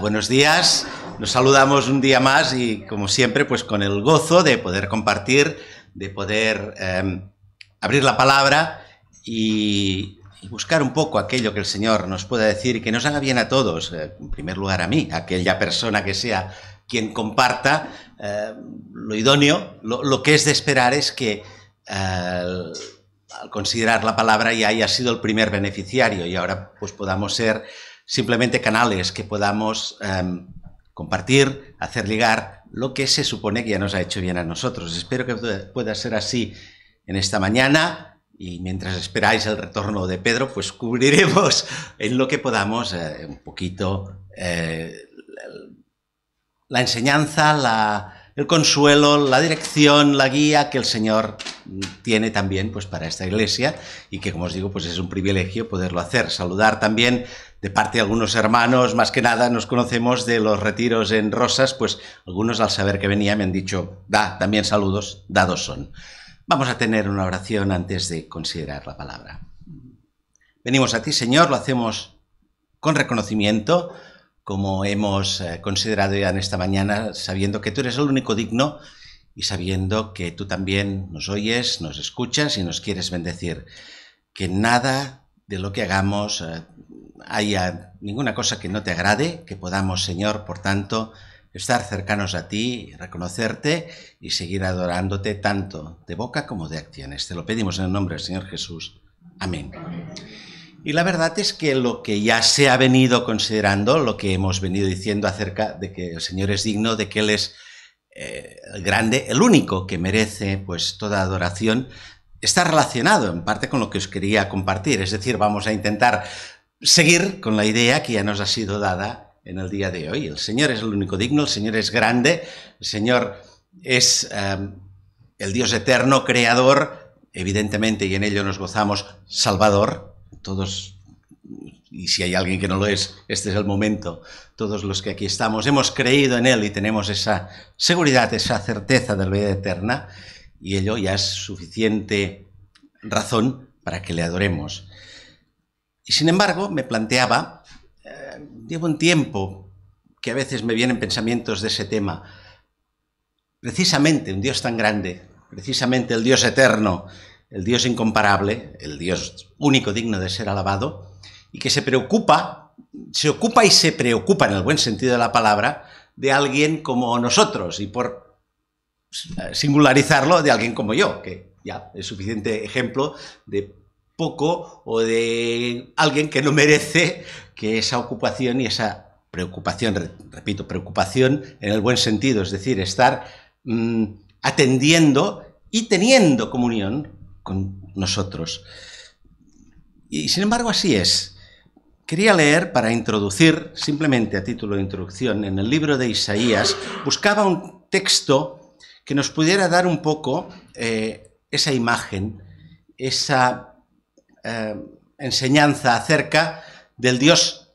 Buenos días, nos saludamos un día más y como siempre pues con el gozo de poder compartir, de poder abrir la palabra y buscar un poco aquello que el Señor nos pueda decir y que nos haga bien a todos, en primer lugar a mí, a aquella persona que sea quien comparta. Lo idóneo, lo que es de esperar es que al considerar la palabra ya haya sido el primer beneficiario y ahora pues podamos ser simplemente canales que podamos compartir, hacer llegar lo que se supone que ya nos ha hecho bien a nosotros. Espero que pueda ser así en esta mañana y mientras esperáis el retorno de Pedro, pues cubriremos en lo que podamos un poquito la enseñanza, el consuelo, la dirección, la guía que el Señor tiene también pues para esta iglesia y que, como os digo, pues es un privilegio poderlo hacer. Saludar también de parte de algunos hermanos, más que nada nos conocemos de los retiros en Rosas, pues algunos al saber que venía me han dicho, también saludos, dados son. Vamos a tener una oración antes de considerar la palabra. Venimos a ti, Señor, lo hacemos con reconocimiento, como hemos considerado ya en esta mañana, sabiendo que tú eres el único digno y sabiendo que tú también nos oyes, nos escuchas y nos quieres bendecir. Que nada de lo que hagamos haya ninguna cosa que no te agrade, que podamos, Señor, por tanto, estar cercanos a ti, reconocerte y seguir adorándote tanto de boca como de acciones. Te lo pedimos en el nombre del Señor Jesús. Amén. Y la verdad es que lo que ya se ha venido considerando, lo que hemos venido diciendo acerca de que el Señor es digno, de que Él es el grande, el único que merece pues toda adoración, está relacionado en parte con lo que os quería compartir. Es decir, vamos a intentar seguir con la idea que ya nos ha sido dada en el día de hoy. El Señor es el único digno, el Señor es grande, el Señor es el Dios eterno, creador, evidentemente, y en ello nos gozamos, salvador. Todos, y si hay alguien que no lo es, este es el momento, todos los que aquí estamos hemos creído en Él y tenemos esa seguridad, esa certeza de la vida eterna, y ello ya es suficiente razón para que le adoremos. Y sin embargo, me planteaba, llevo un tiempo que a veces me vienen pensamientos de ese tema, precisamente un Dios tan grande, precisamente el Dios eterno, el Dios incomparable, el Dios único digno de ser alabado, y que se ocupa y se preocupa en el buen sentido de la palabra de alguien como nosotros, y por singularizarlo, de alguien como yo, que ya es suficiente ejemplo de poco o de alguien que no merece que esa ocupación y esa preocupación, repito, preocupación en el buen sentido, es decir, estar atendiendo y teniendo comunión con nosotros. Y sin embargo así es. Quería leer para introducir, simplemente a título de introducción, en el libro de Isaías, buscaba un texto que nos pudiera dar un poco esa imagen, esa enseñanza acerca del Dios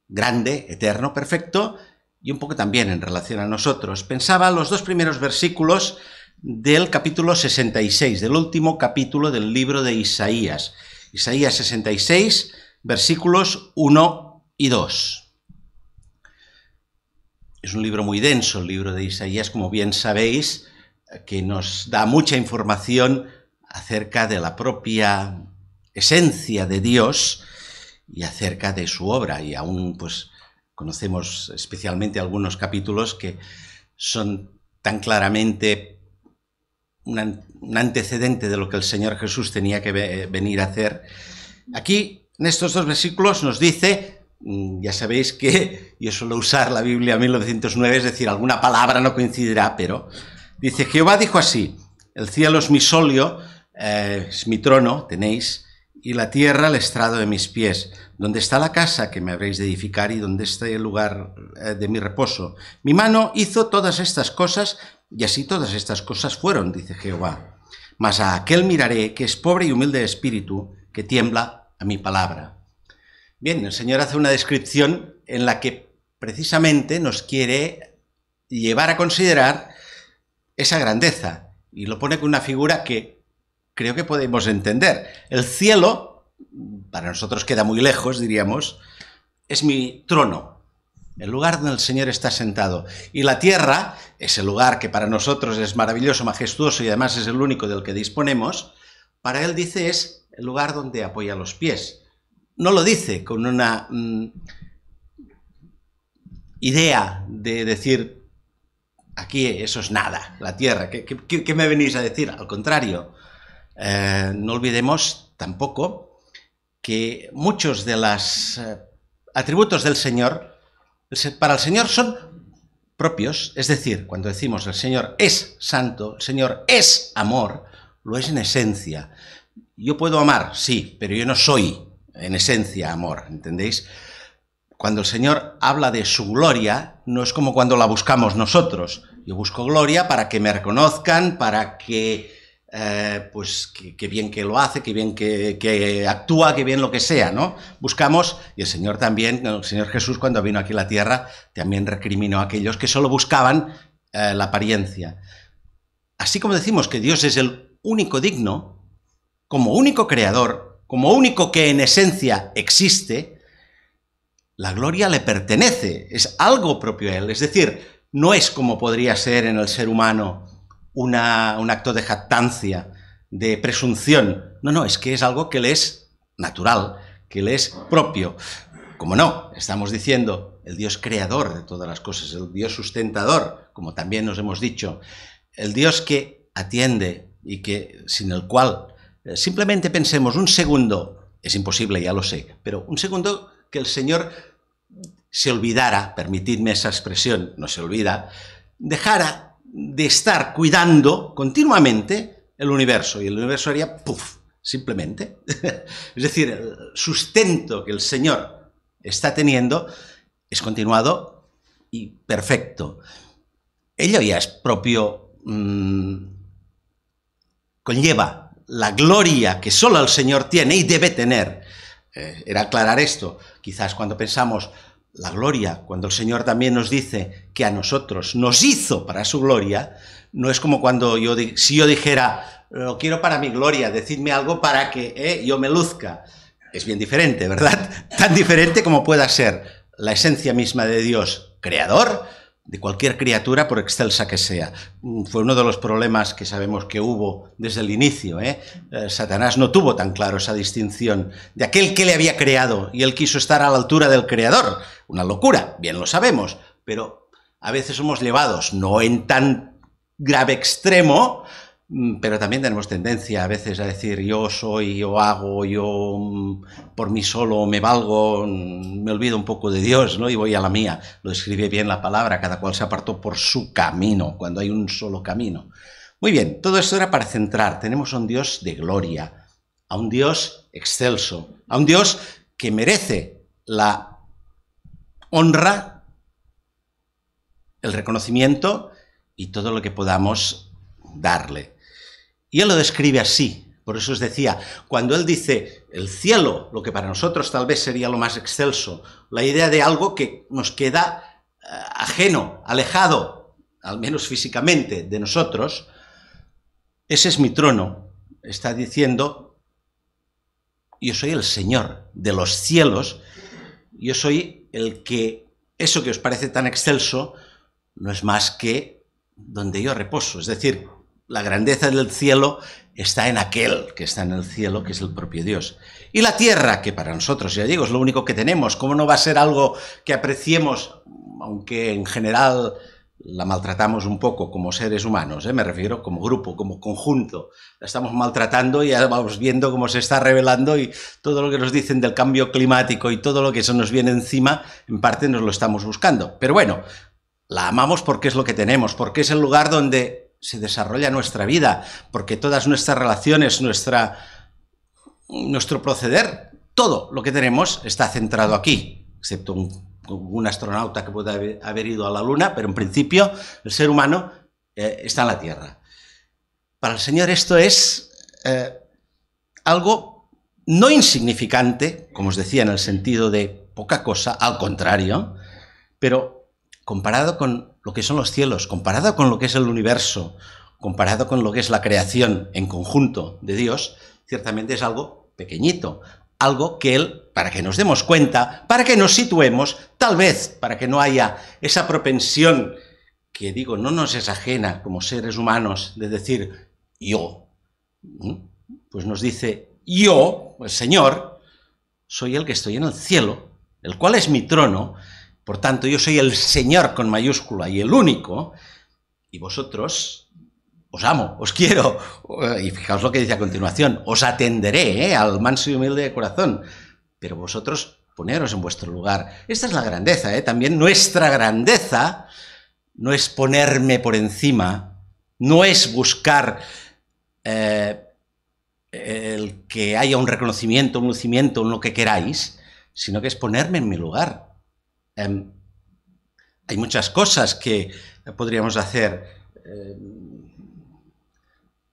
grande, eterno, perfecto, y un poco también en relación a nosotros. Pensaba los dos primeros versículos del capítulo 66, del último capítulo del libro de Isaías. Isaías 66, versículos 1 y 2. Es un libro muy denso, el libro de Isaías, como bien sabéis, que nos da mucha información acerca de la propia esencia de Dios y acerca de su obra. Y aún pues conocemos especialmente algunos capítulos que son tan claramente un antecedente de lo que el Señor Jesús tenía que venir a hacer. Aquí, en estos dos versículos, nos dice, ya sabéis que yo suelo usar la Biblia 1909, es decir, alguna palabra no coincidirá, pero dice, Jehová dijo así, el cielo es mi solio, es mi trono, tenéis, y la tierra el estrado de mis pies. ¿Dónde está la casa que me habréis de edificar y dónde está el lugar de mi reposo? Mi mano hizo todas estas cosas, y así todas estas cosas fueron, dice Jehová. Mas a aquel miraré que es pobre y humilde de espíritu, que tiembla a mi palabra. Bien, el Señor hace una descripción en la que precisamente nos quiere llevar a considerar esa grandeza, y lo pone con una figura que creo que podemos entender. El cielo, para nosotros queda muy lejos, diríamos, es mi trono. el lugar donde el Señor está sentado. Y la tierra, ese lugar que para nosotros es maravilloso, majestuoso y además es el único del que disponemos, para Él dice es el lugar donde apoya los pies. No lo dice con una idea de decir, aquí eso es nada, la tierra, ¿qué me venís a decir? Al contrario, no olvidemos tampoco que muchos de los atributos del Señor, para el Señor son propios, es decir, cuando decimos el Señor es santo, el Señor es amor, lo es en esencia. Yo puedo amar, sí, pero yo no soy en esencia amor, ¿entendéis? Cuando el Señor habla de su gloria, no es como cuando la buscamos nosotros. Yo busco gloria para que me reconozcan, para que, pues, que bien que lo hace, que bien que actúa, que bien lo que sea, ¿no? Buscamos, y el Señor también, el Señor Jesús cuando vino aquí a la tierra, también recriminó a aquellos que solo buscaban la apariencia. Así como decimos que Dios es el único digno, como único creador, como único que en esencia existe, la gloria le pertenece, es algo propio a Él. Es decir, no es como podría ser en el ser humano un acto de jactancia, de presunción. No, es que es algo que le es natural, que le es propio. Como no, estamos diciendo el Dios creador de todas las cosas, el Dios sustentador, como también nos hemos dicho, el Dios que atiende y que sin el cual simplemente pensemos un segundo, es imposible, ya lo sé, pero un segundo que el Señor se olvidara, permitidme esa expresión, no se olvida, dejara de estar cuidando continuamente el universo, y el universo haría ¡puf! Simplemente. Es decir, el sustento que el Señor está teniendo es continuado y perfecto. Ello ya es propio, conlleva la gloria que solo el Señor tiene y debe tener. Era aclarar esto. Quizás cuando pensamos la gloria, cuando el Señor también nos dice que a nosotros nos hizo para su gloria, no es como cuando si yo dijera, lo quiero para mi gloria, decidme algo para que yo me luzca. Es bien diferente, ¿verdad? Tan diferente como pueda ser la esencia misma de Dios, creador de cualquier criatura, por excelsa que sea. Fue uno de los problemas que sabemos que hubo desde el inicio. Satanás no tuvo tan claro esa distinción de aquel que le había creado y él quiso estar a la altura del creador. Una locura, bien lo sabemos, pero a veces somos llevados, no en tan grave extremo, pero también tenemos tendencia a veces a decir yo soy, yo hago, yo por mí solo me valgo, me olvido un poco de Dios, ¿no? Y voy a la mía. Lo describe bien la palabra, cada cual se apartó por su camino, cuando hay un solo camino. Muy bien, todo esto era para centrar. Tenemos a un Dios de gloria, a un Dios excelso, a un Dios que merece la honra, el reconocimiento y todo lo que podamos darle. Y él lo describe así, por eso os decía, cuando él dice el cielo, lo que para nosotros tal vez sería lo más excelso, la idea de algo que nos queda ajeno, alejado, al menos físicamente, de nosotros, ese es mi trono, está diciendo, yo soy el Señor de los cielos, yo soy el que, eso que os parece tan excelso, no es más que donde yo reposo, es decir, la grandeza del cielo está en aquel que está en el cielo, que es el propio Dios. Y la tierra, que para nosotros, ya digo, es lo único que tenemos. ¿Cómo no va a ser algo que apreciemos, aunque en general la maltratamos un poco como seres humanos, me refiero como grupo, como conjunto? La estamos maltratando y ya vamos viendo cómo se está revelando y todo lo que nos dicen del cambio climático y todo lo que se nos viene encima, en parte nos lo estamos buscando. Pero bueno, la amamos porque es lo que tenemos, porque es el lugar donde se desarrolla nuestra vida, porque todas nuestras relaciones, nuestro proceder, todo lo que tenemos está centrado aquí, excepto un astronauta que puede haber ido a la Luna, pero en principio el ser humano está en la Tierra. Para el Señor esto es algo no insignificante, como os decía, en el sentido de poca cosa, al contrario, pero comparado con lo que son los cielos, comparado con lo que es el universo, comparado con lo que es la creación en conjunto de Dios, ciertamente es algo pequeñito. algo que Él, para que nos demos cuenta, para que nos situemos, tal vez para que no haya esa propensión que, digo, no nos es ajena como seres humanos de decir yo, pues nos dice yo, el Señor, soy el que estoy en el cielo, el cual es mi trono, por tanto yo soy el Señor con mayúscula y el único, y vosotros os amo, os quiero, y fijaos lo que dice a continuación, os atenderé al manso y humilde de corazón, pero vosotros poneros en vuestro lugar. Esta es la grandeza, también nuestra grandeza no es ponerme por encima, no es buscar el que haya un reconocimiento, un lucimiento, un lo que queráis, sino que es ponerme en mi lugar. Hay muchas cosas que podríamos hacer.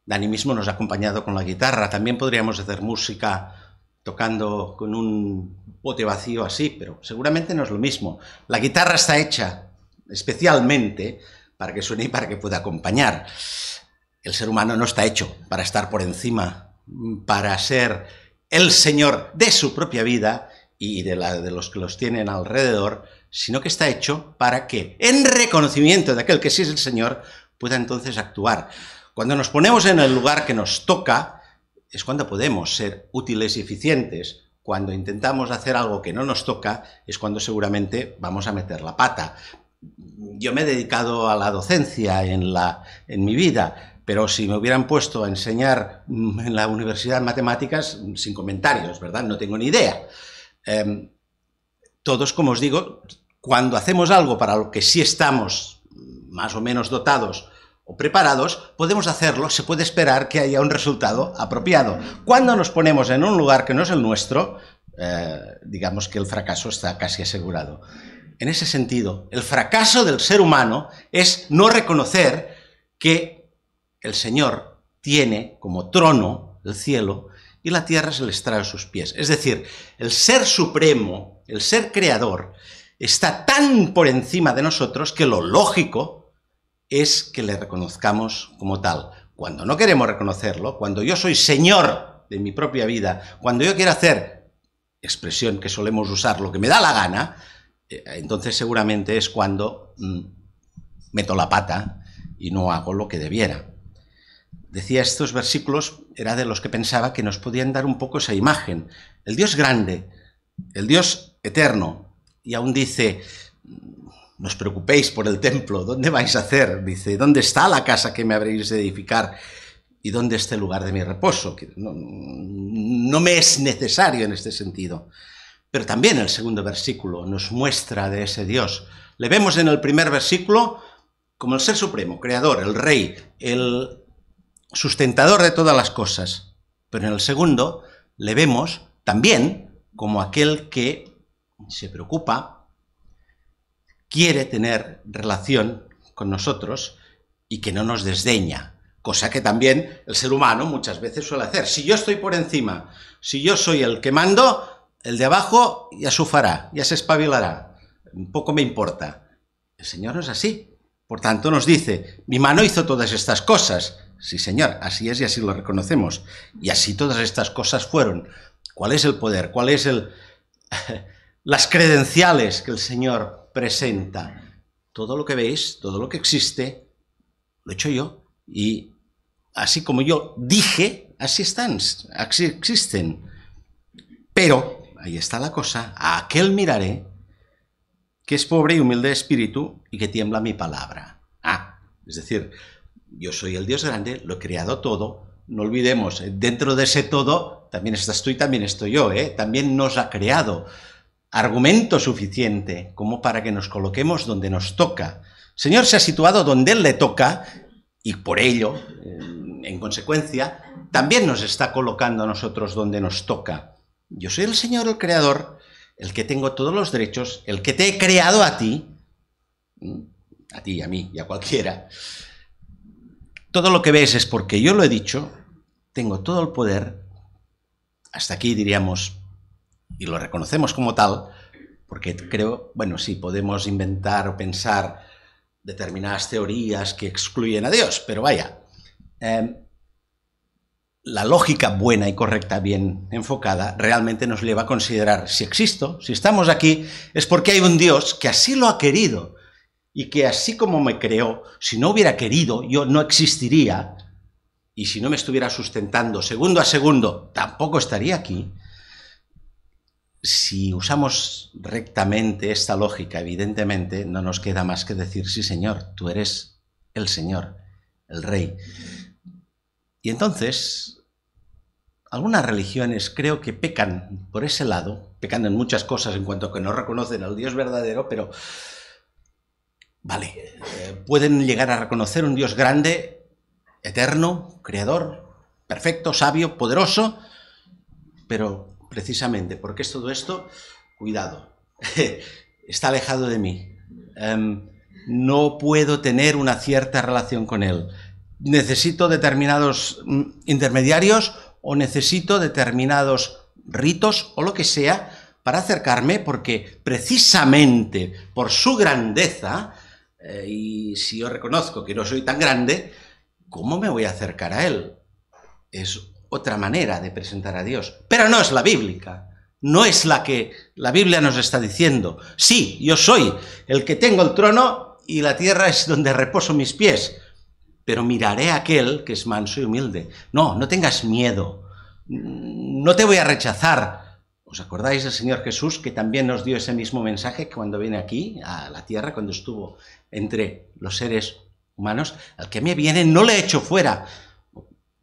Dani mismo nos ha acompañado con la guitarra, también podríamos hacer música tocando con un bote vacío así, pero seguramente no es lo mismo. La guitarra está hecha especialmente para que suene y para que pueda acompañar. El ser humano no está hecho para estar por encima, para ser el señor de su propia vida y de los que los tienen alrededor, sino que está hecho para que, en reconocimiento de aquel que sí es el Señor, pueda entonces actuar. Cuando nos ponemos en el lugar que nos toca, es cuando podemos ser útiles y eficientes. Cuando intentamos hacer algo que no nos toca, es cuando seguramente vamos a meter la pata. Yo me he dedicado a la docencia en mi vida, pero si me hubieran puesto a enseñar en la universidad matemáticas, sin comentarios, ¿verdad? No tengo ni idea. Todos, como os digo, cuando hacemos algo para lo que sí estamos más o menos dotados o preparados, podemos hacerlo, se puede esperar que haya un resultado apropiado. Cuando nos ponemos en un lugar que no es el nuestro, digamos que el fracaso está casi asegurado. En ese sentido, el fracaso del ser humano es no reconocer que el Señor tiene como trono el cielo y la tierra se les trae a sus pies. Es decir, el ser supremo, el ser creador, está tan por encima de nosotros que lo lógico es que le reconozcamos como tal. Cuando no queremos reconocerlo, cuando yo soy señor de mi propia vida, cuando yo quiero hacer, expresión que solemos usar, lo que me da la gana, entonces seguramente es cuando meto la pata y no hago lo que debiera. Decía, estos versículos era de los que pensaba que nos podían dar un poco esa imagen. El Dios grande, el Dios eterno, y aún dice, no os preocupéis por el templo, ¿dónde vais a hacer? Dice, ¿dónde está la casa que me habréis de edificar? ¿Y dónde está el lugar de mi reposo? Que no me es necesario en este sentido. Pero también el segundo versículo nos muestra de ese Dios. Le vemos en el primer versículo como el Ser Supremo, Creador, el Rey, el sustentador de todas las cosas. Pero en el segundo le vemos también como aquel que se preocupa, quiere tener relación con nosotros y que no nos desdeña, cosa que también el ser humano muchas veces suele hacer. Si yo estoy por encima, si yo soy el que mando, el de abajo ya sufará, ya se espabilará, un poco me importa. El Señor no es así. Por tanto nos dice, mi mano hizo todas estas cosas. Sí, Señor, así es y así lo reconocemos. Y así todas estas cosas fueron. ¿Cuál es el poder? ¿Cuál es las credenciales que el Señor presenta? Todo lo que veis, todo lo que existe, lo he hecho yo. Y así como yo dije, así están, así existen. Pero, ahí está la cosa, a aquel miraré que es pobre y humilde de espíritu y que tiembla mi palabra. Es decir, yo soy el Dios grande, lo he creado todo. No olvidemos, dentro de ese todo también estás tú y también estoy yo. También nos ha creado argumento suficiente como para que nos coloquemos donde nos toca. El Señor se ha situado donde Él le toca y por ello, en consecuencia, también nos está colocando a nosotros donde nos toca. Yo soy el Señor, el Creador, el que tengo todos los derechos, el que te he creado a ti, a mí y a cualquiera. Todo lo que ves es porque yo lo he dicho, tengo todo el poder, hasta aquí diríamos, y lo reconocemos como tal, porque creo, bueno, sí, podemos inventar o pensar determinadas teorías que excluyen a Dios, pero vaya, la lógica buena y correcta, bien enfocada, realmente nos lleva a considerar si existo, si estamos aquí, es porque hay un Dios que así lo ha querido y que así como me creó, si no hubiera querido, yo no existiría, y si no me estuviera sustentando segundo a segundo, tampoco estaría aquí. Si usamos rectamente esta lógica, evidentemente, no nos queda más que decir, sí, Señor, tú eres el Señor, el Rey. Y entonces, algunas religiones creo que pecan por ese lado, pecan en muchas cosas en cuanto a que no reconocen al Dios verdadero, pero, vale, pueden llegar a reconocer un Dios grande, eterno, creador, perfecto, sabio, poderoso, pero precisamente porque es todo esto, cuidado, está alejado de mí, no puedo tener una cierta relación con él. Necesito determinados intermediarios o necesito determinados ritos o lo que sea para acercarme, porque precisamente por su grandeza, y si yo reconozco que no soy tan grande, ¿cómo me voy a acercar a él? Es otra manera de presentar a Dios, pero no es la bíblica, no es la que la Biblia nos está diciendo. Sí, yo soy el que tengo el trono y la tierra es donde reposo mis pies, pero miraré a aquel que es manso y humilde. No, no tengas miedo, no te voy a rechazar. ¿Os acordáis del Señor Jesús, que también nos dio ese mismo mensaje cuando viene aquí, a la tierra, cuando estuvo entre los seres humanos? Al que me viene no le echo fuera.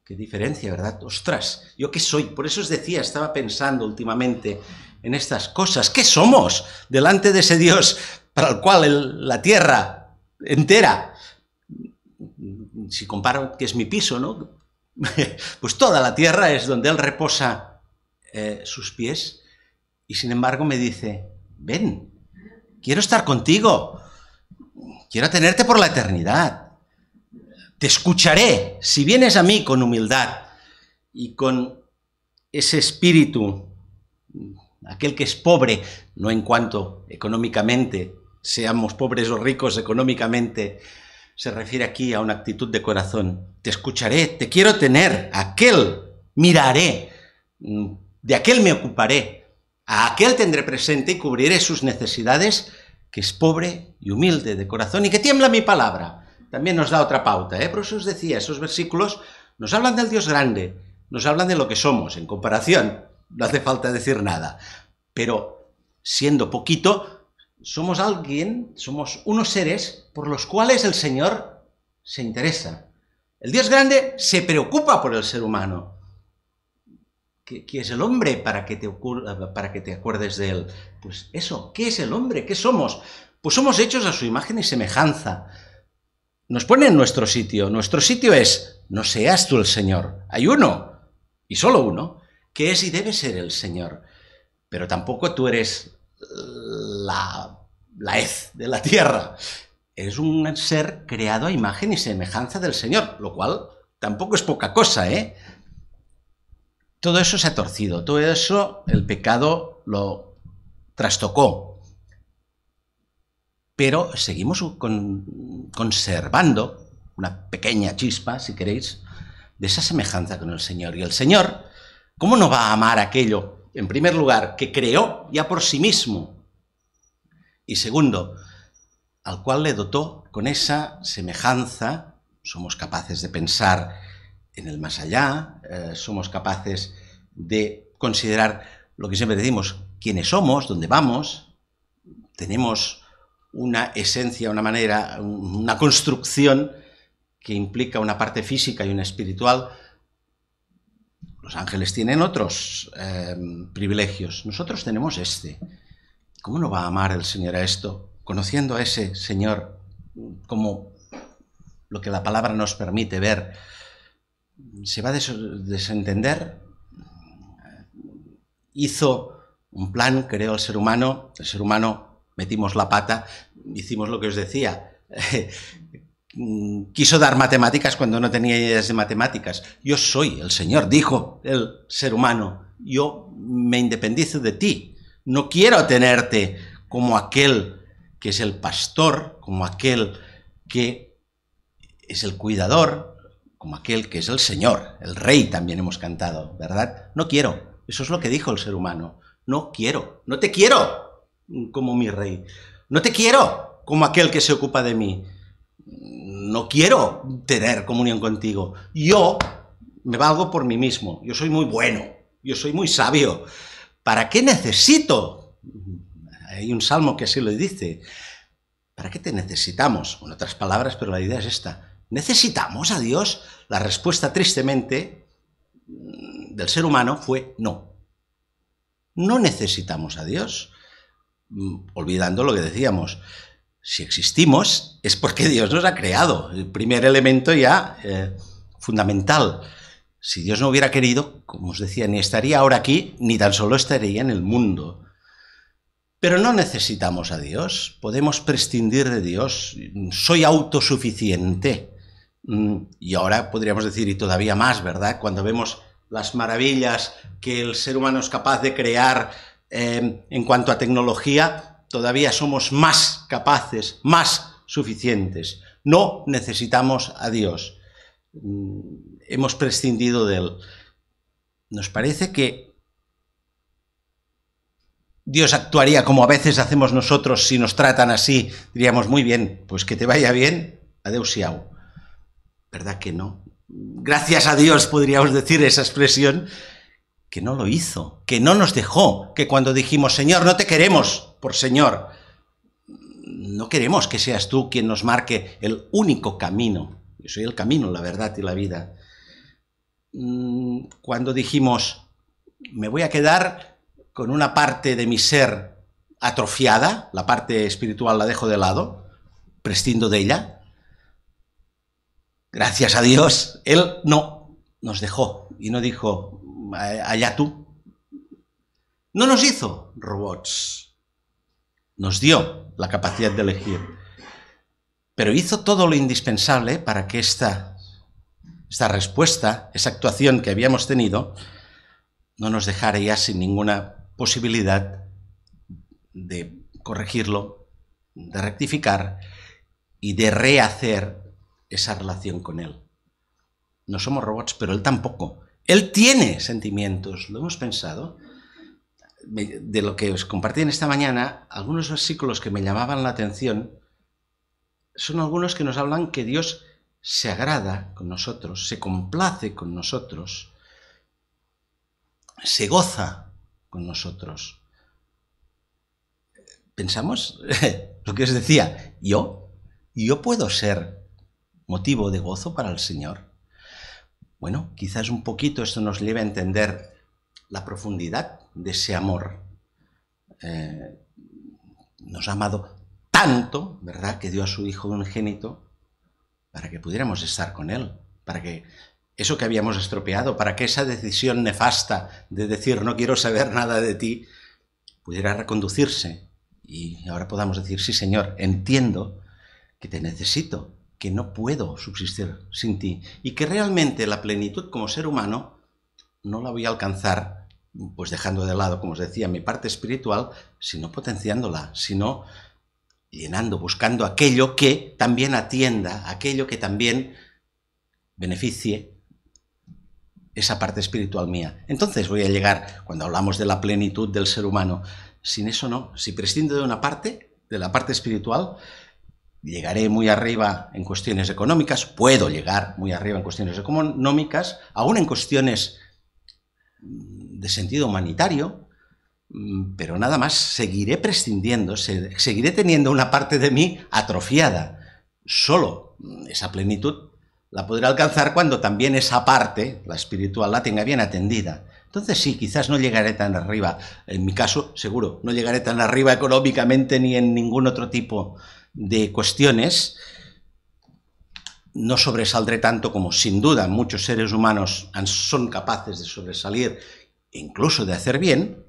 Qué diferencia, ¿verdad? Ostras, ¿yo qué soy? Por eso os decía, estaba pensando últimamente en estas cosas. ¿Qué somos delante de ese Dios para el cual la tierra entera, si comparo que es mi piso, ¿no? Pues toda la tierra es donde él reposa sus pies, y sin embargo me dice, ven, quiero estar contigo, quiero tenerte por la eternidad, te escucharé si vienes a mí con humildad y con ese espíritu, aquel que es pobre, no en cuanto económicamente seamos pobres o ricos económicamente, se refiere aquí a una actitud de corazón. Te escucharé, te quiero tener, a aquel miraré, de aquel me ocuparé, a aquel tendré presente y cubriré sus necesidades, que es pobre y humilde de corazón y que tiembla mi palabra. También nos da otra pauta, Por eso os decía, esos versículos nos hablan del Dios grande, nos hablan de lo que somos, en comparación, no hace falta decir nada, pero siendo poquito, somos alguien, somos unos seres por los cuales el Señor se interesa. El Dios grande se preocupa por el ser humano. ¿Qué es el hombre para que te acuerdes de él? Pues eso, ¿qué es el hombre? ¿Qué somos? Pues somos hechos a su imagen y semejanza. Nos pone en nuestro sitio. Nuestro sitio es, no seas tú el Señor. Hay uno, y solo uno, que es y debe ser el Señor. Pero tampoco tú eres la hez de la tierra. Es un ser creado a imagen y semejanza del Señor, lo cual tampoco es poca cosa, Todo eso se ha torcido, todo eso el pecado lo trastocó. Pero seguimos conservando una pequeña chispa, si queréis, de esa semejanza con el Señor. Y el Señor, ¿cómo no va a amar aquello, en primer lugar, que creó ya por sí mismo? Y segundo, al cual le dotó con esa semejanza. Somos capaces de pensar en el más allá, somos capaces de considerar lo que siempre decimos, quiénes somos, dónde vamos, tenemos una esencia, una manera, una construcción que implica una parte física y una espiritual. Los ángeles tienen otros privilegios, nosotros tenemos este. ¿Cómo no va a amar el Señor a esto? Conociendo a ese Señor como lo que la palabra nos permite ver, se va a desentender. Hizo un plan, creó el ser humano metimos la pata, hicimos lo que os decía, quiso dar matemáticas cuando no tenía ideas de matemáticas. Yo soy el Señor, dijo el ser humano, yo me independizo de ti, no quiero tenerte como aquel que es el pastor, como aquel que es el cuidador, como aquel que es el Señor, el Rey también hemos cantado, ¿verdad? No quiero, eso es lo que dijo el ser humano, no quiero, no te quiero como mi Rey, no te quiero como aquel que se ocupa de mí, no quiero tener comunión contigo, yo me valgo por mí mismo, yo soy muy bueno, yo soy muy sabio, ¿para qué necesito? Hay un salmo que así lo dice, ¿para qué te necesitamos? En otras palabras, pero la idea es esta, ¿necesitamos a Dios? La respuesta, tristemente, del ser humano fue no. No necesitamos a Dios, olvidando lo que decíamos, si existimos es porque Dios nos ha creado, el primer elemento ya fundamental. Si Dios no hubiera querido, como os decía, ni estaría ahora aquí, ni tan solo estaría en el mundo. Pero no necesitamos a Dios, podemos prescindir de Dios, soy autosuficiente. Y ahora podríamos decir, y todavía más, ¿verdad? Cuando vemos las maravillas que el ser humano es capaz de crear en cuanto a tecnología, todavía somos más capaces, más suficientes. No necesitamos a Dios. Hemos prescindido de Él. Nos parece que Dios actuaría como a veces hacemos nosotros si nos tratan así. Diríamos, muy bien, pues que te vaya bien, adeu-siau. ¿Verdad que no? Gracias a Dios podríamos decir esa expresión, que no lo hizo, que no nos dejó, que cuando dijimos, Señor, no te queremos por Señor, no queremos que seas tú quien nos marque el único camino. Yo soy el camino, la verdad y la vida. Cuando dijimos, me voy a quedar con una parte de mi ser atrofiada, la parte espiritual la dejo de lado, prescindo de ella, gracias a Dios, Él no nos dejó y no dijo, allá tú. No nos hizo robots, nos dio la capacidad de elegir, pero hizo todo lo indispensable para que esta respuesta, esa actuación que habíamos tenido, no nos dejara ya sin ninguna posibilidad de corregirlo, de rectificar y de rehacer esa relación con Él. No somos robots, pero Él tampoco. Él tiene sentimientos, ¿lo hemos pensado? De lo que os compartí en esta mañana, algunos versículos que me llamaban la atención son algunos que nos hablan que Dios se agrada con nosotros, se complace con nosotros, se goza con nosotros. Pensamos lo que os decía, yo puedo ser motivo de gozo para el Señor. Bueno, quizás un poquito esto nos lleve a entender la profundidad de ese amor. Nos ha amado tanto, ¿verdad?, que dio a su Hijo unigénito para que pudiéramos estar con Él, para que eso que habíamos estropeado, para que esa decisión nefasta de decir no quiero saber nada de ti, pudiera reconducirse y ahora podamos decir, sí Señor, entiendo que te necesito, que no puedo subsistir sin ti y que realmente la plenitud como ser humano no la voy a alcanzar pues dejando de lado, como os decía, mi parte espiritual, sino potenciándola, sino llenando, buscando aquello que también atienda, aquello que también beneficie esa parte espiritual mía. Entonces voy a llegar, cuando hablamos de la plenitud del ser humano, sin eso no, si prescindo de una parte, de la parte espiritual, llegaré muy arriba en cuestiones económicas, puedo llegar muy arriba en cuestiones económicas, aún en cuestiones de sentido humanitario, pero nada más, seguiré prescindiendo, seguiré teniendo una parte de mí atrofiada. Solo esa plenitud la podré alcanzar cuando también esa parte, la espiritual, la tenga bien atendida. Entonces sí, quizás no llegaré tan arriba, en mi caso seguro, no llegaré tan arriba económicamente ni en ningún otro tipo de cuestiones, no sobresaldré tanto como sin duda muchos seres humanos son capaces de sobresalir, incluso de hacer bien,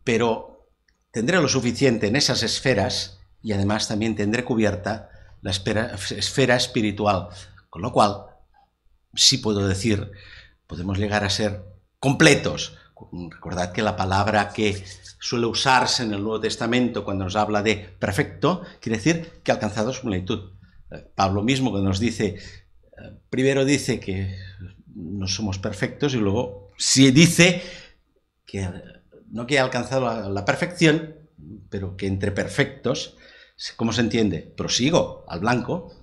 pero tendré lo suficiente en esas esferas y además también tendré cubierta la esfera espiritual, con lo cual sí puedo decir, podemos llegar a ser completos. Recordad que la palabra que suele usarse en el Nuevo Testamento cuando nos habla de perfecto, quiere decir que ha alcanzado su plenitud. Pablo mismo, cuando nos dice primero dice que no somos perfectos y luego sí dice que no que he alcanzado la perfección, pero que entre perfectos, ¿cómo se entiende? Prosigo al blanco,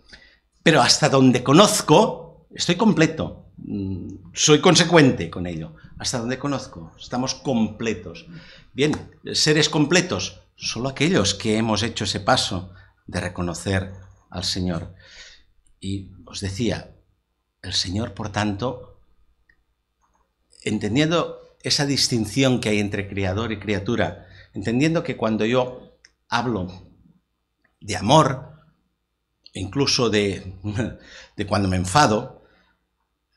pero hasta donde conozco estoy completo, soy consecuente con ello. Hasta donde conozco, estamos completos. Bien, seres completos, solo aquellos que hemos hecho ese paso de reconocer al Señor. Y os decía, el Señor, por tanto, entendiendo esa distinción que hay entre creador y criatura, entendiendo que cuando yo hablo de amor, incluso de cuando me enfado,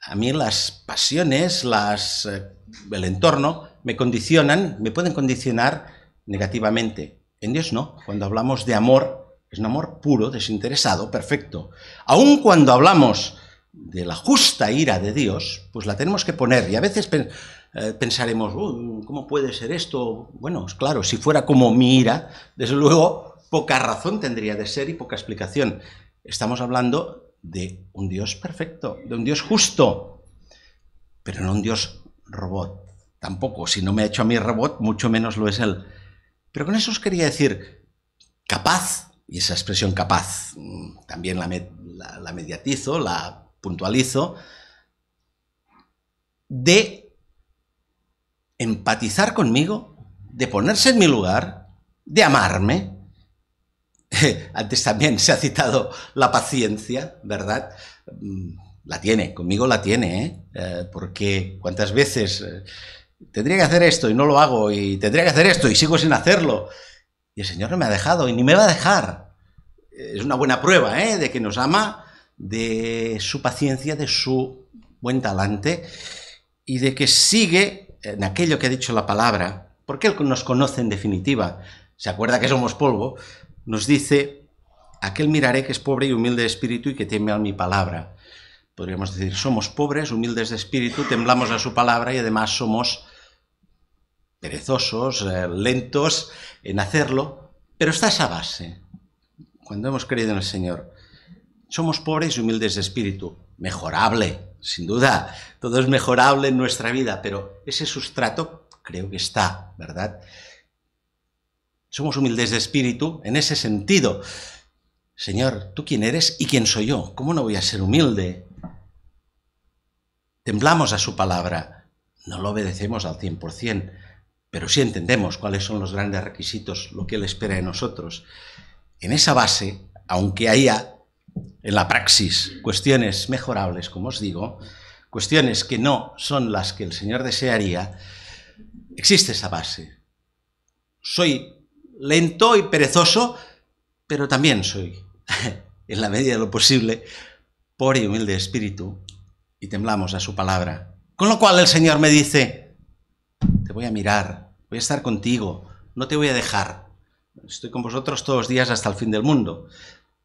a mí las pasiones, el entorno, me condicionan, me pueden condicionar negativamente. En Dios no. Cuando hablamos de amor, es un amor puro, desinteresado, perfecto. Aun cuando hablamos de la justa ira de Dios, pues la tenemos que poner. Y a veces pensaremos, ¿cómo puede ser esto? Bueno, claro, si fuera como mi ira, desde luego, poca razón tendría de ser y poca explicación. Estamos hablando de un Dios perfecto, de un Dios justo, pero no un Dios robot. Tampoco, si no me ha hecho a mí robot, mucho menos lo es Él. Pero con eso os quería decir, capaz, y esa expresión capaz, también la mediatizo, la puntualizo, de empatizar conmigo, de ponerse en mi lugar, de amarme. Antes también se ha citado la paciencia, ¿verdad? La tiene, conmigo la tiene, porque cuántas veces tendría que hacer esto y no lo hago, y tendría que hacer esto y sigo sin hacerlo, y el Señor no me ha dejado y ni me va a dejar. Es una buena prueba, de que nos ama, de su paciencia, de su buen talante, y de que sigue en aquello que ha dicho la palabra, porque Él nos conoce en definitiva, se acuerda que somos polvo. Nos dice, aquel miraré que es pobre y humilde de espíritu y que teme a mi palabra. Podríamos decir, somos pobres, humildes de espíritu, temblamos a su palabra y además somos perezosos, lentos en hacerlo, pero está esa base. Cuando hemos creído en el Señor, somos pobres y humildes de espíritu, mejorable, sin duda, todo es mejorable en nuestra vida, pero ese sustrato creo que está, ¿verdad? Somos humildes de espíritu en ese sentido. Señor, ¿tú quién eres y quién soy yo? ¿Cómo no voy a ser humilde? Temblamos a su palabra, no lo obedecemos al 100%, pero sí entendemos cuáles son los grandes requisitos, lo que Él espera de nosotros. En esa base, aunque haya en la praxis cuestiones mejorables, como os digo, cuestiones que no son las que el Señor desearía, existe esa base. Soy lento y perezoso, pero también soy, en la medida de lo posible, pobre y humilde de espíritu, y temblamos a su palabra. Con lo cual el Señor me dice, te voy a mirar, voy a estar contigo, no te voy a dejar. Estoy con vosotros todos los días hasta el fin del mundo.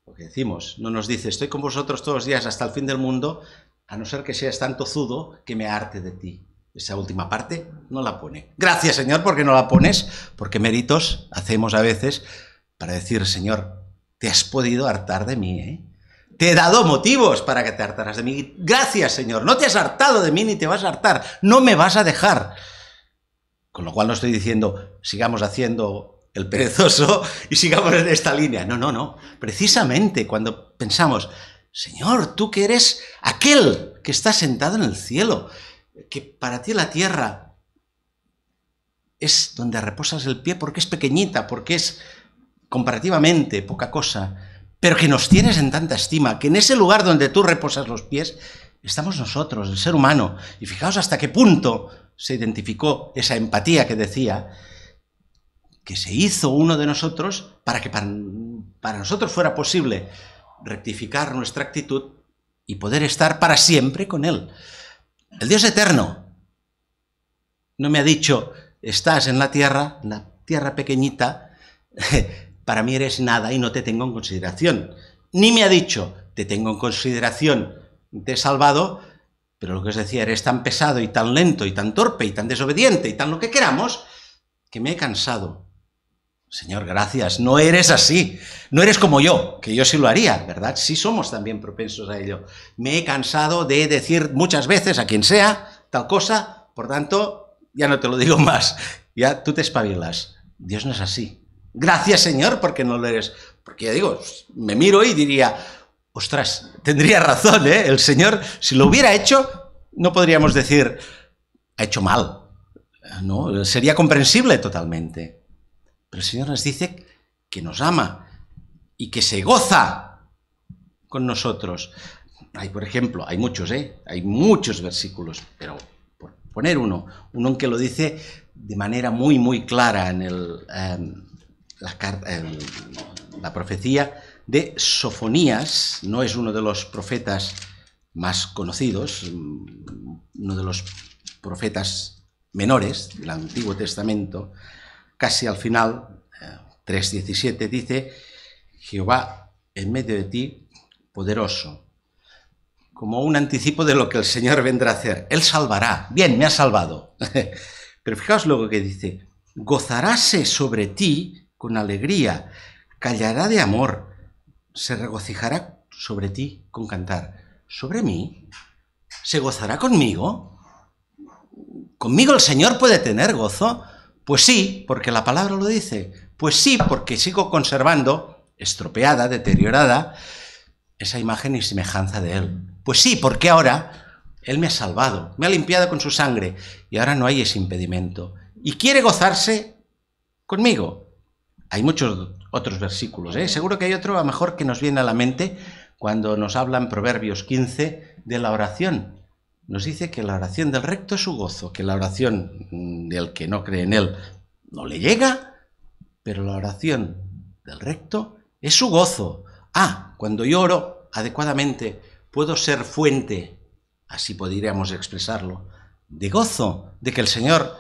Lo que decimos, no nos dice, estoy con vosotros todos los días hasta el fin del mundo, a no ser que seas tan tozudo que me harte de ti. Esa última parte no la pone. Gracias, Señor, porque no la pones, porque méritos hacemos a veces para decir, Señor, te has podido hartar de mí, ¿eh? Te he dado motivos para que te hartaras de mí. Gracias, Señor, no te has hartado de mí ni te vas a hartar, no me vas a dejar. Con lo cual no estoy diciendo, sigamos haciendo el perezoso y sigamos en esta línea. No, no, no. Precisamente cuando pensamos, Señor, tú que eres aquel que está sentado en el cielo, que para ti la tierra es donde reposas el pie porque es pequeñita, porque es comparativamente poca cosa, pero que nos tienes en tanta estima, que en ese lugar donde tú reposas los pies estamos nosotros, el ser humano. Y fijaos hasta qué punto se identificó esa empatía que decía, que se hizo uno de nosotros para que para nosotros fuera posible rectificar nuestra actitud y poder estar para siempre con Él. El Dios eterno no me ha dicho, estás en la tierra pequeñita, para mí eres nada y no te tengo en consideración. Ni me ha dicho, te tengo en consideración, te he salvado, pero lo que os decía, eres tan pesado y tan lento y tan torpe y tan desobediente y tan lo que queramos, que me he cansado Señor, gracias, no eres así, no eres como yo, que yo sí lo haría, ¿verdad? Sí somos también propensos a ello. Me he cansado de decir muchas veces a quien sea tal cosa, por tanto, ya no te lo digo más, ya tú te espabilas. Dios no es así. Gracias, Señor, porque no lo eres. Porque ya digo, me miro y diría, ostras, tendría razón, ¿eh? El Señor, si lo hubiera hecho, no podríamos decir, ha hecho mal, ¿no? Sería comprensible totalmente. Pero el Señor nos dice que nos ama y que se goza con nosotros. Hay, por ejemplo, hay muchos, hay muchos versículos, pero por poner uno en que lo dice de manera muy, muy clara en la profecía de Sofonías. No es uno de los profetas más conocidos, uno de los profetas menores del Antiguo Testamento. Casi al final, 3:17, dice, Jehová en medio de ti, poderoso, como un anticipo de lo que el Señor vendrá a hacer. Él salvará. Bien, me ha salvado. Pero fijaos luego que dice, gozaráse sobre ti con alegría, callará de amor, se regocijará sobre ti con cantar. ¿Sobre mí? ¿Se gozará conmigo? ¿Conmigo el Señor puede tener gozo? Pues sí, porque la palabra lo dice. Pues sí, porque sigo conservando, estropeada, deteriorada, esa imagen y semejanza de Él. Pues sí, porque ahora Él me ha salvado, me ha limpiado con su sangre y ahora no hay ese impedimento. Y quiere gozarse conmigo. Hay muchos otros versículos, ¿eh? Seguro que hay otro a lo mejor que nos viene a la mente cuando nos habla en Proverbios 15 de la oración. Nos dice que la oración del recto es su gozo, que la oración del que no cree en Él no le llega, pero la oración del recto es su gozo. Cuando yo oro adecuadamente, puedo ser fuente, así podríamos expresarlo, de gozo, de que el Señor,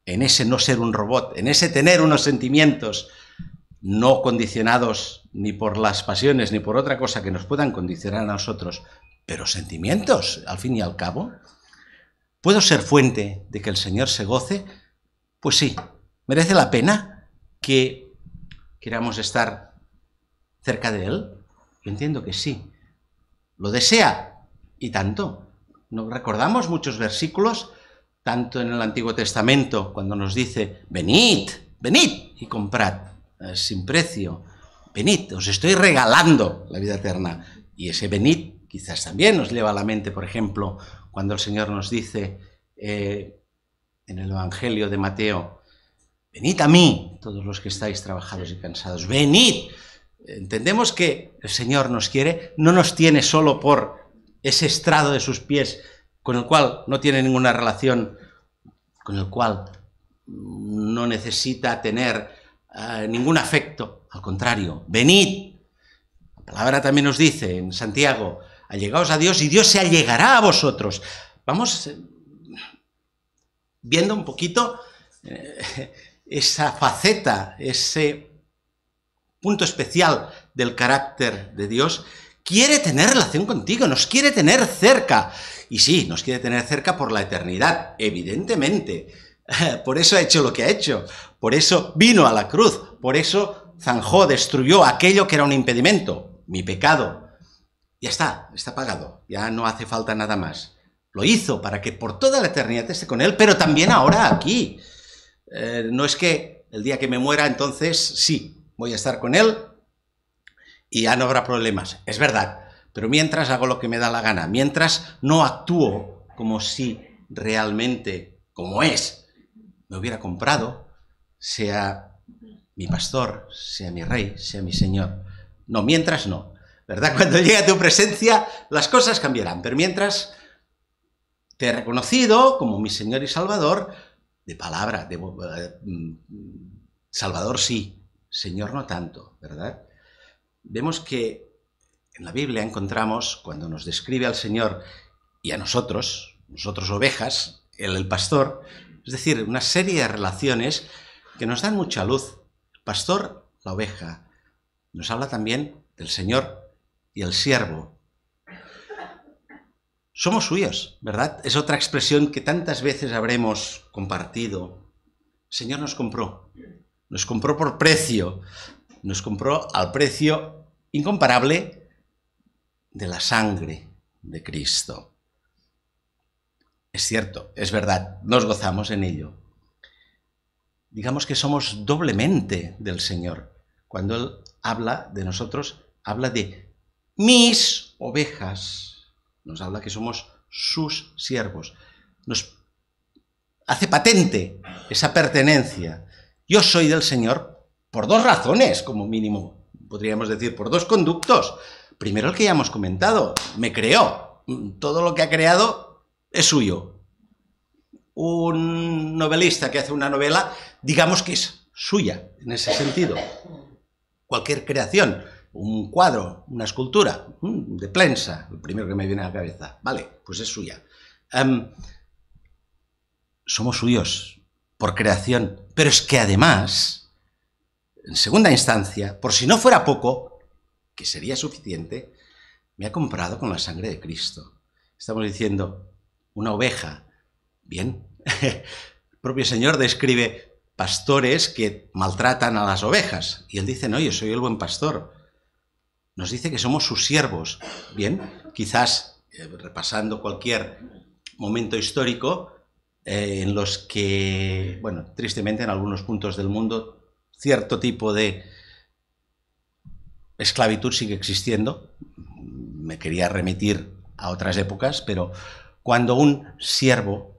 en ese no ser un robot, en ese tener unos sentimientos no condicionados ni por las pasiones ni por otra cosa que nos puedan condicionar a nosotros, pero sentimientos, al fin y al cabo, ¿puedo ser fuente de que el Señor se goce? Pues sí, merece la pena que queramos estar cerca de Él. Yo entiendo que sí. ¿Lo desea? Y tanto. ¿No recordamos muchos versículos, tanto en el Antiguo Testamento, cuando nos dice, venid, venid y comprad sin precio, venid, os estoy regalando la vida eterna? Y ese venid quizás también nos lleva a la mente, por ejemplo, cuando el Señor nos dice en el Evangelio de Mateo, venid a mí, todos los que estáis trabajados y cansados, venid. Entendemos que el Señor nos quiere, no nos tiene solo por ese estrado de sus pies, con el cual no tiene ninguna relación, con el cual no necesita tener ningún afecto, al contrario, venid. La palabra también nos dice en Santiago, allegaos a Dios y Dios se allegará a vosotros. Vamos viendo un poquito esa faceta, ese punto especial del carácter de Dios. Quiere tener relación contigo, nos quiere tener cerca. Y sí, nos quiere tener cerca por la eternidad, evidentemente. Por eso ha hecho lo que ha hecho. Por eso vino a la cruz. Por eso zanjó, destruyó aquello que era un impedimento, mi pecado. Ya está pagado, ya no hace falta nada más. Lo hizo para que por toda la eternidad esté con Él, pero también ahora aquí. No es que el día que me muera, entonces sí, voy a estar con Él y ya no habrá problemas. Es verdad, pero mientras hago lo que me da la gana, mientras no actúo como si realmente, como es, me hubiera comprado, sea mi pastor, sea mi rey, sea mi Señor. No, mientras no. ¿Verdad? Cuando llegue a tu presencia, las cosas cambiarán. Pero mientras te he reconocido como mi Señor y Salvador, de palabra, Salvador sí, Señor no tanto, ¿verdad? Vemos que en la Biblia encontramos, cuando nos describe al Señor y a nosotros ovejas, Él el pastor, es decir, una serie de relaciones que nos dan mucha luz. El pastor, la oveja, nos habla también del Señor y el siervo. Somos suyos, ¿verdad? Es otra expresión que tantas veces habremos compartido. El Señor nos compró. nos compró por precio, nos compró al precio incomparable de la sangre de Cristo. Es cierto, es verdad, nos gozamos en ello. Digamos que somos doblemente del Señor. Cuando Él habla de nosotros, habla de mis ovejas. Nos habla que somos sus siervos. Nos hace patente esa pertenencia. Yo soy del Señor por dos razones, como mínimo. Podríamos decir, por dos conductos. Primero, el que ya hemos comentado, me creó. Todo lo que ha creado es suyo. Un novelista que hace una novela, digamos que es suya, en ese sentido. Cualquier creación, un cuadro, una escultura, de prensa, el primero que me viene a la cabeza, vale, pues es suya. Somos suyos por creación, pero es que además, en segunda instancia, por si no fuera poco, que sería suficiente, me ha comprado con la sangre de Cristo. Estamos diciendo, una oveja, bien, el propio Señor describe pastores que maltratan a las ovejas, y Él dice, no, yo soy el buen pastor. Nos dice que somos sus siervos. Bien, quizás, repasando cualquier momento histórico, en los que, bueno, tristemente en algunos puntos del mundo, cierto tipo de esclavitud sigue existiendo. Me quería remitir a otras épocas, pero cuando un siervo,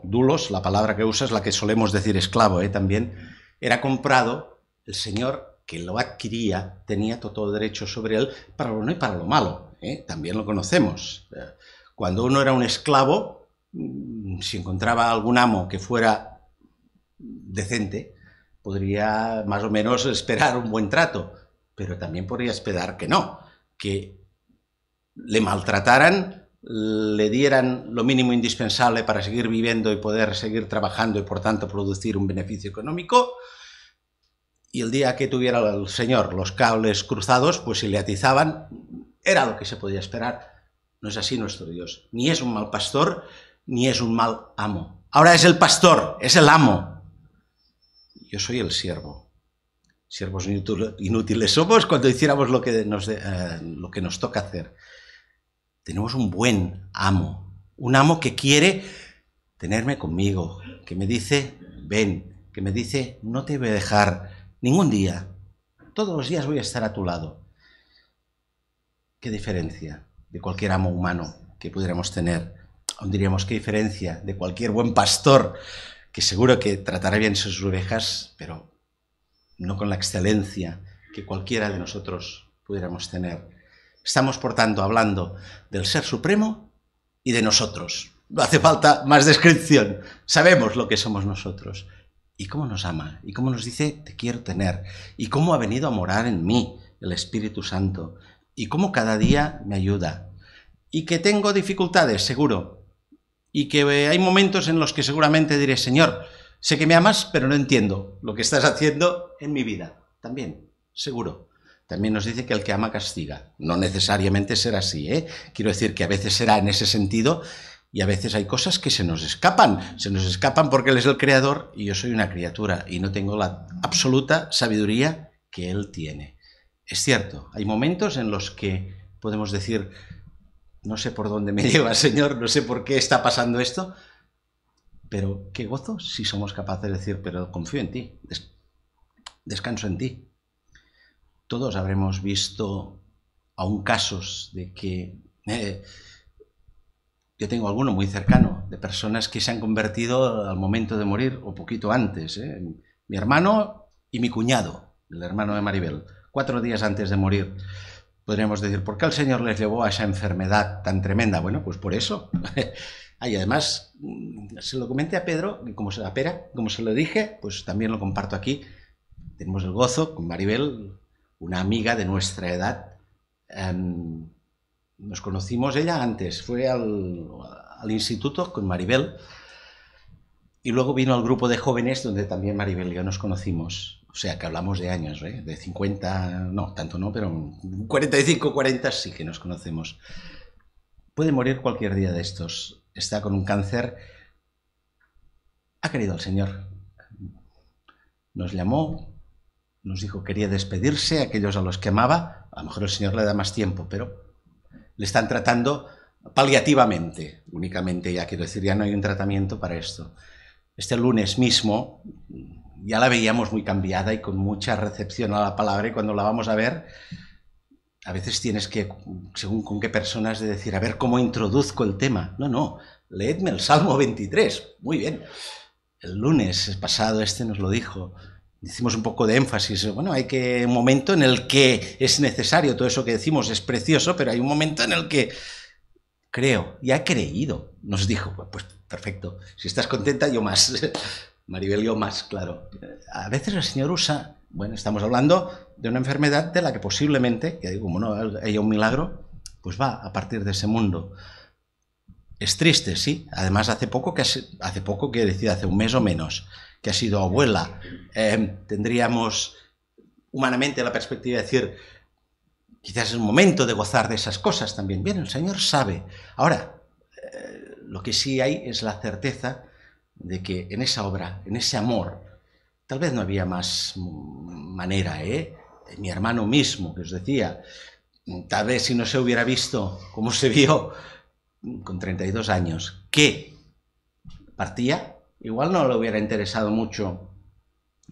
doulos, la palabra que usa es la que solemos decir esclavo, también, era comprado, el señor que lo adquiría tenía todo derecho sobre él para lo bueno y para lo malo, también lo conocemos. Cuando uno era un esclavo, si encontraba algún amo que fuera decente, podría más o menos esperar un buen trato, pero también podría esperar que no, que le maltrataran, le dieran lo mínimo indispensable para seguir viviendo y poder seguir trabajando y por tanto producir un beneficio económico, y el día que tuviera el señor los cables cruzados, pues si le atizaban, era lo que se podía esperar. No es así nuestro Dios, ni es un mal pastor, ni es un mal amo. Ahora es el pastor, es el amo. Yo soy el siervo. Siervos inútiles somos cuando hiciéramos lo que nos toca hacer. Tenemos un buen amo, un amo que quiere tenerme conmigo, que me dice, ven, que me dice, no te voy a dejar ningún día, todos los días voy a estar a tu lado. ¿Qué diferencia de cualquier amo humano que pudiéramos tener? Aún diríamos, ¿qué diferencia de cualquier buen pastor que seguro que tratará bien sus ovejas, pero no con la excelencia que cualquiera de nosotros pudiéramos tener? Estamos, por tanto, hablando del Ser Supremo y de nosotros. No hace falta más descripción. Sabemos lo que somos nosotros. Y cómo nos ama. Y cómo nos dice, te quiero tener. Y cómo ha venido a morar en mí el Espíritu Santo. Y cómo cada día me ayuda. Y que tengo dificultades, seguro. Y que hay momentos en los que seguramente diré, Señor, sé que me amas, pero no entiendo lo que estás haciendo en mi vida. También, seguro. También nos dice que el que ama castiga. No necesariamente será así, Quiero decir que a veces será en ese sentido y a veces hay cosas que se nos escapan. Se nos escapan porque Él es el creador y yo soy una criatura y no tengo la absoluta sabiduría que Él tiene. Es cierto, hay momentos en los que podemos decir, no sé por dónde me lleva, Señor, no sé por qué está pasando esto, pero qué gozo si somos capaces de decir, pero confío en ti, descanso en ti. Todos habremos visto aún casos de que yo tengo alguno muy cercano, de personas que se han convertido al momento de morir o poquito antes. Mi hermano y mi cuñado, el hermano de Maribel, 4 días antes de morir. Podríamos decir, ¿por qué el Señor les llevó a esa enfermedad tan tremenda? Bueno, pues por eso. Y además, se lo comenté a Pedro, y como se lo dije, pues también lo comparto aquí. Tenemos el gozo con Maribel, una amiga de nuestra edad. Nos conocimos ella antes, fue al instituto con Maribel y luego vino al grupo de jóvenes donde también Maribel y yo nos conocimos. O sea que hablamos de años, de 50, no, tanto no, pero 45, 40 sí que nos conocemos. Puede morir cualquier día de estos. Está con un cáncer. Ha querido el Señor nos llamó, nos dijo que quería despedirse, aquellos a los que amaba. A lo mejor el Señor le da más tiempo, pero le están tratando paliativamente, únicamente, ya quiero decir, ya no hay un tratamiento para esto. Este lunes mismo ya la veíamos muy cambiada y con mucha recepción a la palabra, y cuando la vamos a ver, a veces tienes que, según con qué personas, de decir, a ver cómo introduzco el tema. No, leedme el Salmo 23, muy bien. El lunes pasado nos lo dijo, hicimos un poco de énfasis, bueno, hay que un momento en el que es necesario, todo eso que decimos es precioso, pero hay un momento en el que creo, ya he creído, nos dijo, pues perfecto, si estás contenta, yo más, Maribel, yo más, claro. A veces el Señor usa, bueno, estamos hablando de una enfermedad de la que posiblemente, ya digo, como no haya un milagro, pues va a partir de ese mundo. Es triste, sí, además hace poco, quiero decir, hace un mes o menos, que ha sido abuela. Tendríamos humanamente la perspectiva de decir, quizás es un momento de gozar de esas cosas también. Bien, el Señor sabe. Ahora, lo que sí hay es la certeza de que en esa obra, en ese amor, tal vez no había más manera, Mi hermano mismo, que os decía, tal vez si no se hubiera visto como se vio con 32 años, que partía, igual no le hubiera interesado mucho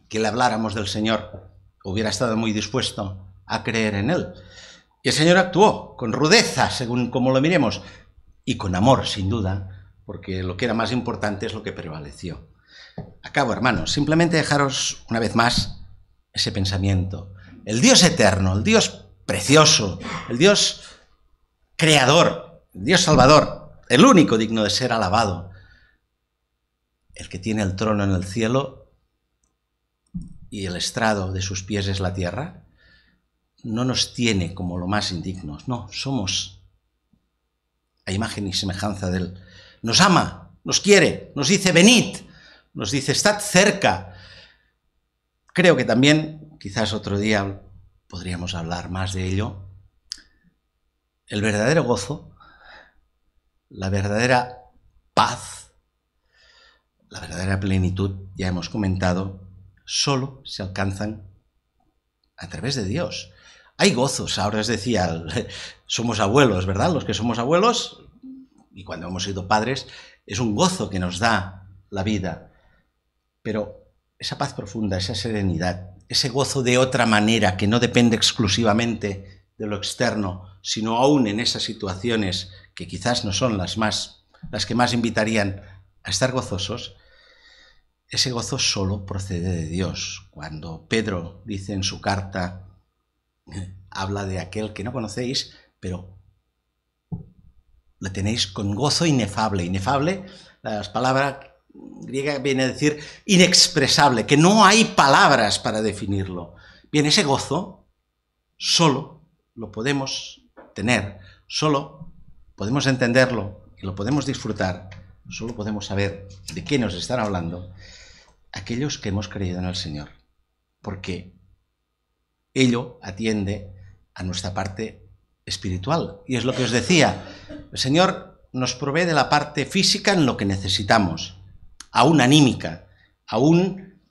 que le habláramos del Señor, hubiera estado muy dispuesto a creer en Él. Y el Señor actuó con rudeza, según como lo miremos, y con amor, sin duda, porque lo que era más importante es lo que prevaleció. Acabo, hermanos, simplemente dejaros una vez más ese pensamiento. El Dios eterno, el Dios precioso, el Dios creador, el Dios salvador, el único digno de ser alabado, el que tiene el trono en el cielo y el estrado de sus pies es la tierra, no nos tiene como lo más indignos, no, somos a imagen y semejanza de Él. Nos ama, nos quiere, nos dice venid, nos dice estad cerca. Creo que también, quizás otro día podríamos hablar más de ello, el verdadero gozo, la verdadera paz, la verdadera plenitud, ya hemos comentado, solo se alcanzan a través de Dios. Hay gozos, ahora os decía, somos abuelos, ¿verdad? Los que somos abuelos, y cuando hemos sido padres, es un gozo que nos da la vida. Pero esa paz profunda, esa serenidad, ese gozo de otra manera que no depende exclusivamente de lo externo, sino aún en esas situaciones que quizás no son las que más invitarían a estar gozosos, ese gozo solo procede de Dios. Cuando Pedro dice en su carta, habla de aquel que no conocéis, pero le tenéis con gozo inefable. Inefable, la palabra griega viene a decir inexpresable, que no hay palabras para definirlo. Bien, ese gozo solo lo podemos tener, solo podemos entenderlo y lo podemos disfrutar, solo podemos saber de qué nos están hablando aquellos que hemos creído en el Señor, porque ello atiende a nuestra parte espiritual. Y es lo que os decía, el Señor nos provee de la parte física en lo que necesitamos, aún anímica, aún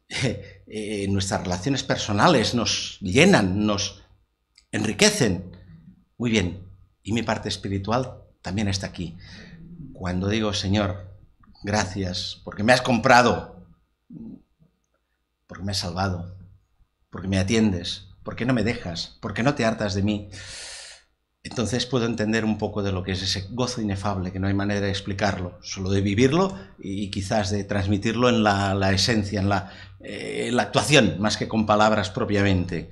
nuestras relaciones personales nos llenan, nos enriquecen. Muy bien, y mi parte espiritual también está aquí. Cuando digo, Señor, gracias, porque me has comprado, porque me has salvado, porque me atiendes, porque no me dejas, porque no te hartas de mí, entonces puedo entender un poco de lo que es ese gozo inefable, que no hay manera de explicarlo, solo de vivirlo y quizás de transmitirlo en la esencia, en la actuación, más que con palabras propiamente.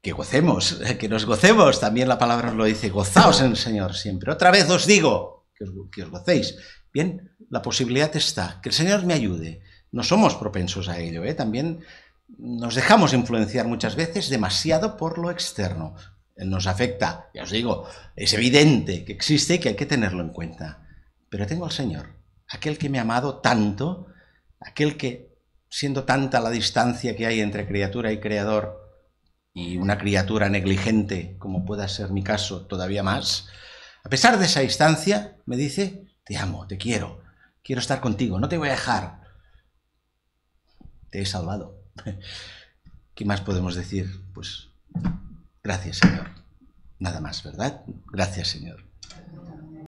Que gocemos, que nos gocemos, también la palabra nos lo dice, gozaos en el Señor siempre. Otra vez os digo que os gocéis. Bien, la posibilidad está, que el Señor me ayude. No somos propensos a ello, también nos dejamos influenciar muchas veces demasiado por lo externo. Nos afecta, ya os digo, es evidente que existe y que hay que tenerlo en cuenta. Pero tengo al Señor, aquel que me ha amado tanto, aquel que, siendo tanta la distancia que hay entre criatura y creador, y una criatura negligente, como pueda ser mi caso, todavía más, a pesar de esa distancia, me dice, te amo, te quiero estar contigo, no te voy a dejar. te he salvado. ¿Qué más podemos decir? Pues gracias, Señor. Nada más, ¿verdad? Gracias, Señor.